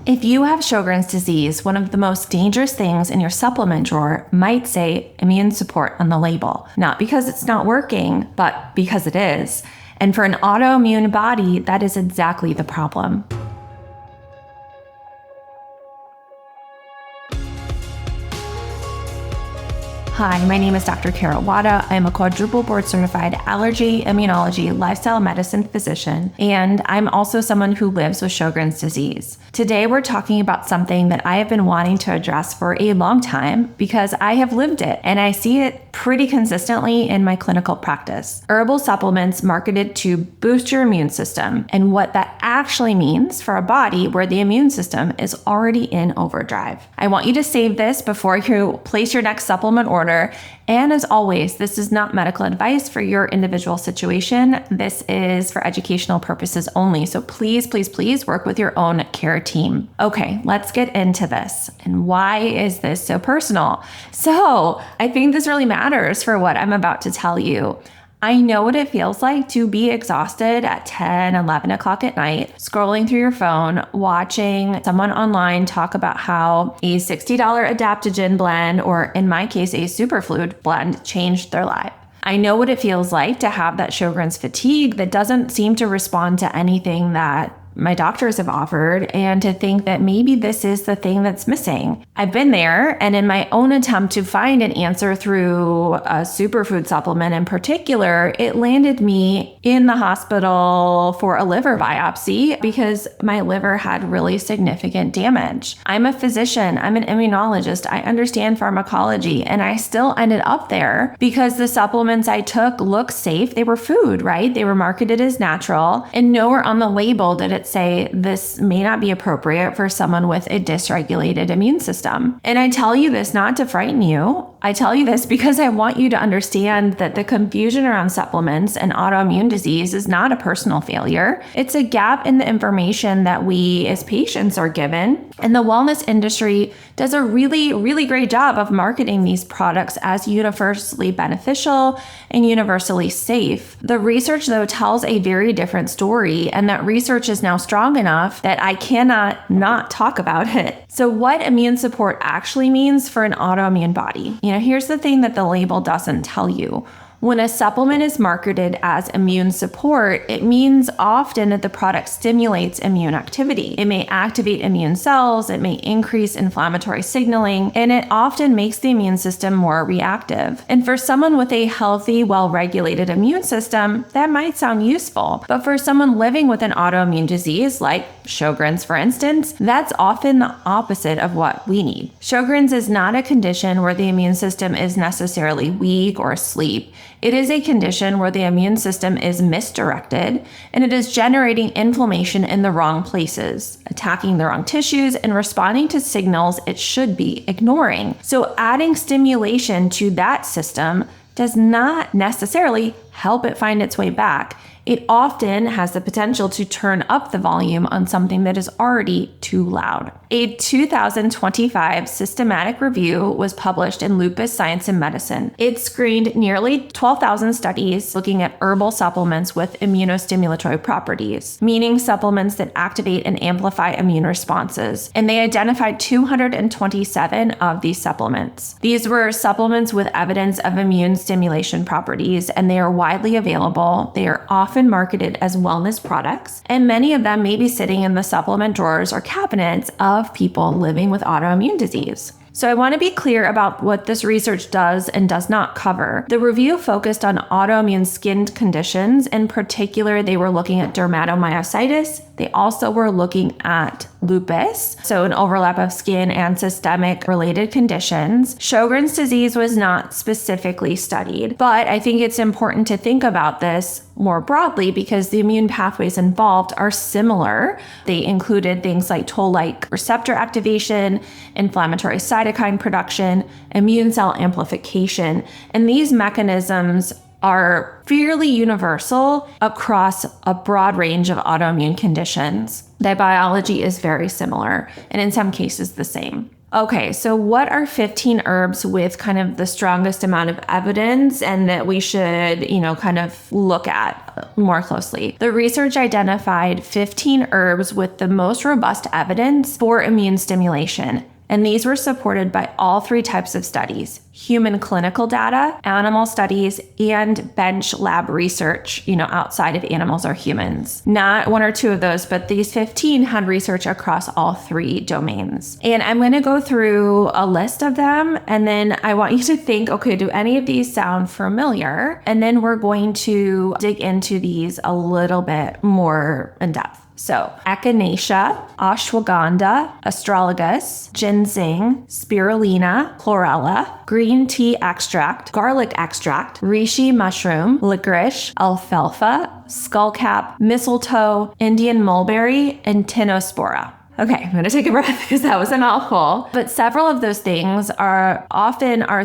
If you have Sjögren's disease, one of the most dangerous things in your supplement drawer might say immune support on the label. Not because it's not working, but because it is. And for an autoimmune body, that is exactly the problem. Hi, my name is Dr. Carol Wada. I'm a quadruple board certified allergy, immunology, lifestyle medicine physician, and I'm also someone who lives with Sjögren's disease. Today, we're talking about something that I have been wanting to address for a long time because I have lived it and I see it pretty consistently in my clinical practice. Herbal supplements marketed to boost your immune system and what that actually means for a body where the immune system is already in overdrive. I want you to save this before you place your next supplement order. And as always, this is not medical advice for your individual situation. This is for educational purposes only. So please, please, please work with your own care team. Okay, let's get into this. And why is this so personal? So I think this really matters for what I'm about to tell you. I know what it feels like to be exhausted at 10, 11 o'clock at night, scrolling through your phone, watching someone online talk about how a $60 adaptogen blend, or in my case, a superfood blend, changed their life. I know what it feels like to have that Sjögren's fatigue that doesn't seem to respond to anything that my doctors have offered, and to think that maybe this is the thing that's missing. I've been there, and in my own attempt to find an answer through a superfood supplement in particular, it landed me in the hospital for a liver biopsy because my liver had really significant damage. I'm a physician, I'm an immunologist, I understand pharmacology, and I still ended up there because the supplements I took looked safe. They were food, right? They were marketed as natural, and nowhere on the label did it say this may not be appropriate for someone with a dysregulated immune system. And I tell you this not to frighten you. I tell you this because I want you to understand that the confusion around supplements and autoimmune disease is not a personal failure. It's a gap in the information that we as patients are given. And the wellness industry does a really, really great job of marketing these products as universally beneficial and universally safe. The research, though, tells a very different story, and that research is now strong enough that I cannot not talk about it. So what immune support actually means for an autoimmune body. Here's the thing that the label doesn't tell you. When a supplement is marketed as immune support, it means often that the product stimulates immune activity. It may activate immune cells, it may increase inflammatory signaling, and it often makes the immune system more reactive. And for someone with a healthy, well-regulated immune system, that might sound useful. But for someone living with an autoimmune disease, like Sjögren's for instance, that's often the opposite of what we need. Sjögren's is not a condition where the immune system is necessarily weak or asleep. It is a condition where the immune system is misdirected and it is generating inflammation in the wrong places, attacking the wrong tissues, and responding to signals it should be ignoring. So adding stimulation to that system does not necessarily help it find its way back. It often has the potential to turn up the volume on something that is already too loud. A 2025 systematic review was published in Lupus Science and Medicine. It screened nearly 12,000 studies looking at herbal supplements with immunostimulatory properties, meaning supplements that activate and amplify immune responses. And they identified 227 of these supplements. These were supplements with evidence of immune stimulation properties, and they are widely available. They are often marketed as wellness products, and many of them may be sitting in the supplement drawers or cabinets of people living with autoimmune disease. So I want to be clear about what this research does and does not cover. The review focused on autoimmune skin conditions. In particular, they were looking at dermatomyositis. They also were looking at lupus, so an overlap of skin and systemic related conditions. Sjögren's disease was not specifically studied, but I think it's important to think about this more broadly because the immune pathways involved are similar. They included things like toll-like receptor activation, inflammatory cytokine production, immune cell amplification, and these mechanisms are fairly universal across a broad range of autoimmune conditions. Their biology is very similar, and in some cases the same. Okay, so what are 15 herbs with kind of the strongest amount of evidence and that we should, kind of look at more closely? The research identified 15 herbs with the most robust evidence for immune stimulation. And these were supported by all three types of studies: human clinical data, animal studies, and bench lab research, outside of animals or humans. Not one or two of those, but these 15 had research across all three domains. And I'm going to go through a list of them, and then I want you to think, okay, do any of these sound familiar? And then we're going to dig into these a little bit more in depth. So, echinacea, ashwagandha, astragalus, ginseng, spirulina, chlorella, green tea extract, garlic extract, reishi mushroom, licorice, alfalfa, skullcap, mistletoe, Indian mulberry, and tinospora. Okay, I'm going to take a breath because that was a mouthful. But several of those things are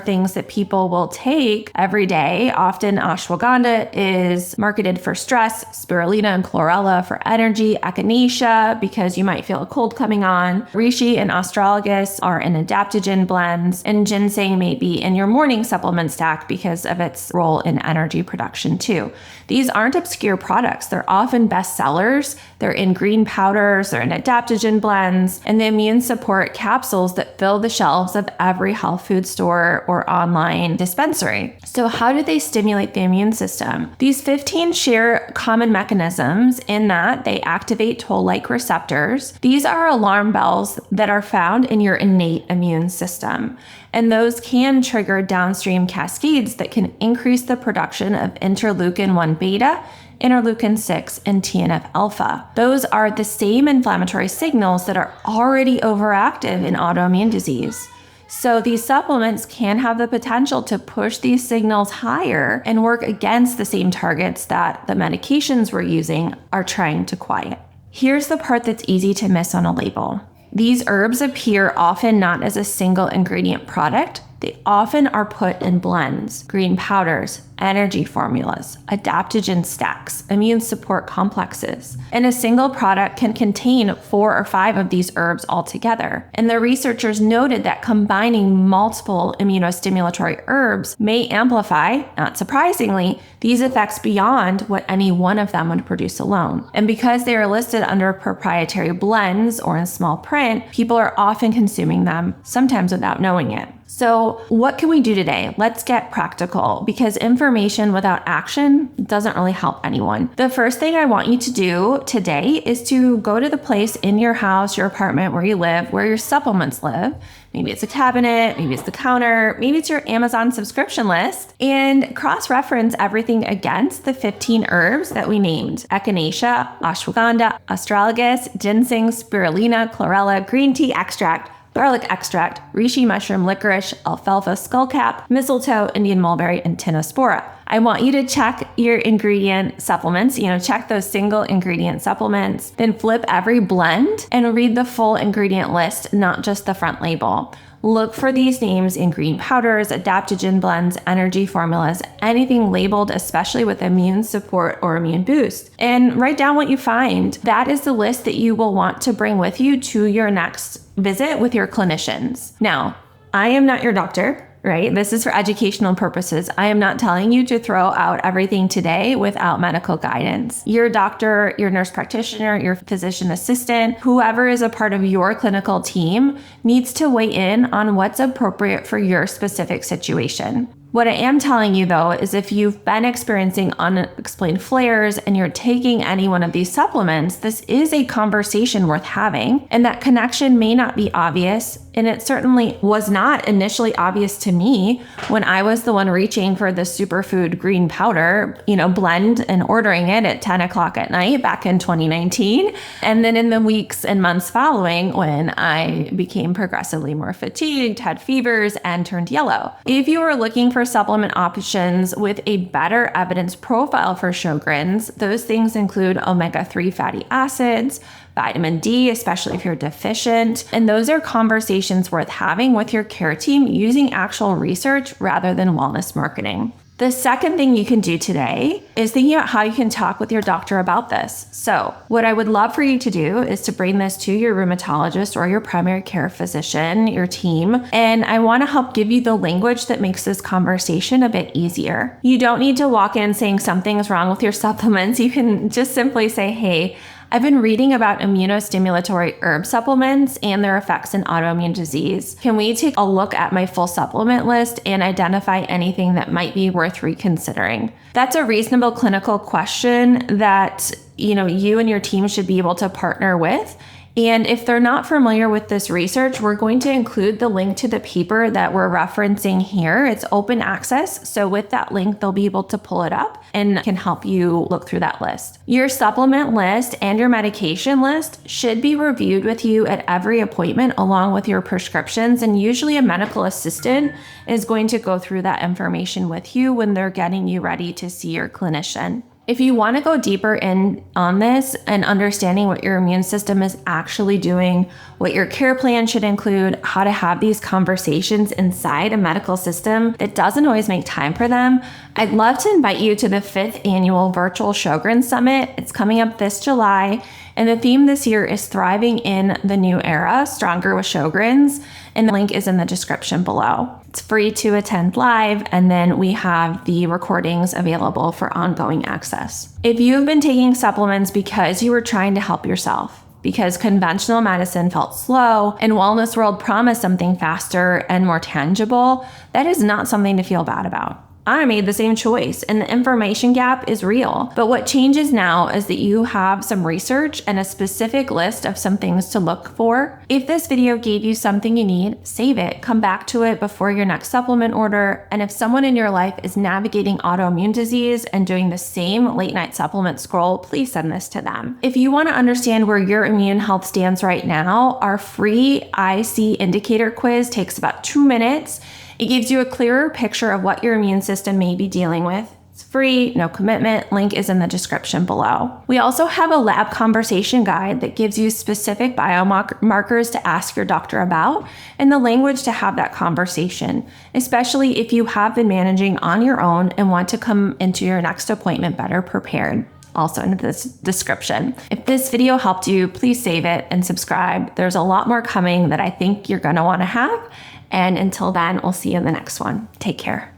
things that people will take every day. Often ashwagandha is marketed for stress, spirulina and chlorella for energy, echinacea because you might feel a cold coming on. Reishi and astragalus are in adaptogen blends, and ginseng may be in your morning supplement stack because of its role in energy production too. These aren't obscure products. They're often bestsellers. They're in green powders, they're in adaptogen blends, and the immune support capsules that fill the shelves of every health food store or online dispensary. So how do they stimulate the immune system? These 15 share common mechanisms in that they activate toll-like receptors. These are alarm bells that are found in your innate immune system. And those can trigger downstream cascades that can increase the production of interleukin-1 beta, interleukin-6, and TNF-alpha. Those are the same inflammatory signals that are already overactive in autoimmune disease. So these supplements can have the potential to push these signals higher and work against the same targets that the medications we're using are trying to quiet. Here's the part that's easy to miss on a label. These herbs appear often not as a single ingredient product. They often are put in blends, green powders, energy formulas, adaptogen stacks, immune support complexes. And a single product can contain 4 or 5 of these herbs altogether. And the researchers noted that combining multiple immunostimulatory herbs may amplify, not surprisingly, these effects beyond what any one of them would produce alone. And because they are listed under proprietary blends or in small print, people are often consuming them, sometimes without knowing it. So what can we do today? Let's get practical, because information without action doesn't really help anyone. The first thing I want you to do today is to go to the place in your house, your apartment, where you live, where your supplements live. Maybe it's a cabinet, maybe it's the counter, maybe it's your Amazon subscription list, and cross-reference everything against the 15 herbs that we named: echinacea, ashwagandha, astragalus, ginseng, spirulina, chlorella, green tea extract, garlic extract, reishi mushroom, licorice, alfalfa, skullcap, mistletoe, Indian mulberry, and tinospora. I want you to check your ingredient supplements, check those single ingredient supplements, then flip every blend and read the full ingredient list, not just the front label. Look for these names in green powders, adaptogen blends, energy formulas, anything labeled, especially with immune support or immune boost, and write down what you find. That is the list that you will want to bring with you to your next visit with your clinicians. Now, I am not your doctor, right? This is for educational purposes. I am not telling you to throw out everything today without medical guidance. Your doctor, your nurse practitioner, your physician assistant, whoever is a part of your clinical team needs to weigh in on what's appropriate for your specific situation. What I am telling you, though, is if you've been experiencing unexplained flares and you're taking any one of these supplements, this is a conversation worth having, and that connection may not be obvious. And it certainly was not initially obvious to me when I was the one reaching for the superfood green powder, blend and ordering it at 10 o'clock at night back in 2019. And then in the weeks and months following, when I became progressively more fatigued, had fevers, and turned yellow. If you are looking for supplement options with a better evidence profile for Sjögren's, those things include omega-3 fatty acids, vitamin D, especially if you're deficient. And those are conversations worth having with your care team using actual research rather than wellness marketing. The second thing you can do today is thinking about how you can talk with your doctor about this. So what I would love for you to do is to bring this to your rheumatologist or your primary care physician, your team, and I want to help give you the language that makes this conversation a bit easier. You don't need to walk in saying something's wrong with your supplements. You can just simply say, hey, I've been reading about immunostimulatory herb supplements and their effects in autoimmune disease. Can we take a look at my full supplement list and identify anything that might be worth reconsidering? That's a reasonable clinical question that, you and your team should be able to partner with. And if they're not familiar with this research, we're going to include the link to the paper that we're referencing here. It's open access. So with that link, they'll be able to pull it up and can help you look through that list. Your supplement list and your medication list should be reviewed with you at every appointment along with your prescriptions. And usually a medical assistant is going to go through that information with you when they're getting you ready to see your clinician. If you want to go deeper in on this and understanding what your immune system is actually doing, what your care plan should include, how to have these conversations inside a medical system that doesn't always make time for them, I'd love to invite you to the 5th annual virtual Sjögren Summit. It's coming up this July. And the theme this year is Thriving in the New Era, Stronger with Sjögrens, and the link is in the description below. It's free to attend live, and then we have the recordings available for ongoing access. If you've been taking supplements because you were trying to help yourself, because conventional medicine felt slow and Wellness World promised something faster and more tangible, that is not something to feel bad about. I made the same choice and the information gap is real. But what changes now is that you have some research and a specific list of some things to look for. If this video gave you something you need, save it, come back to it before your next supplement order. And if someone in your life is navigating autoimmune disease and doing the same late night supplement scroll, please send this to them. If you want to understand where your immune health stands right now, our free IC indicator quiz takes about 2 minutes. It gives you a clearer picture of what your immune system may be dealing with. It's free, no commitment. Link is in the description below. We also have a lab conversation guide that gives you specific biomarkers to ask your doctor about and the language to have that conversation, especially if you have been managing on your own and want to come into your next appointment better prepared. Also in this description. If this video helped you, please save it and subscribe. There's a lot more coming that I think you're going to want to have. And until then, we'll see you in the next one. Take care.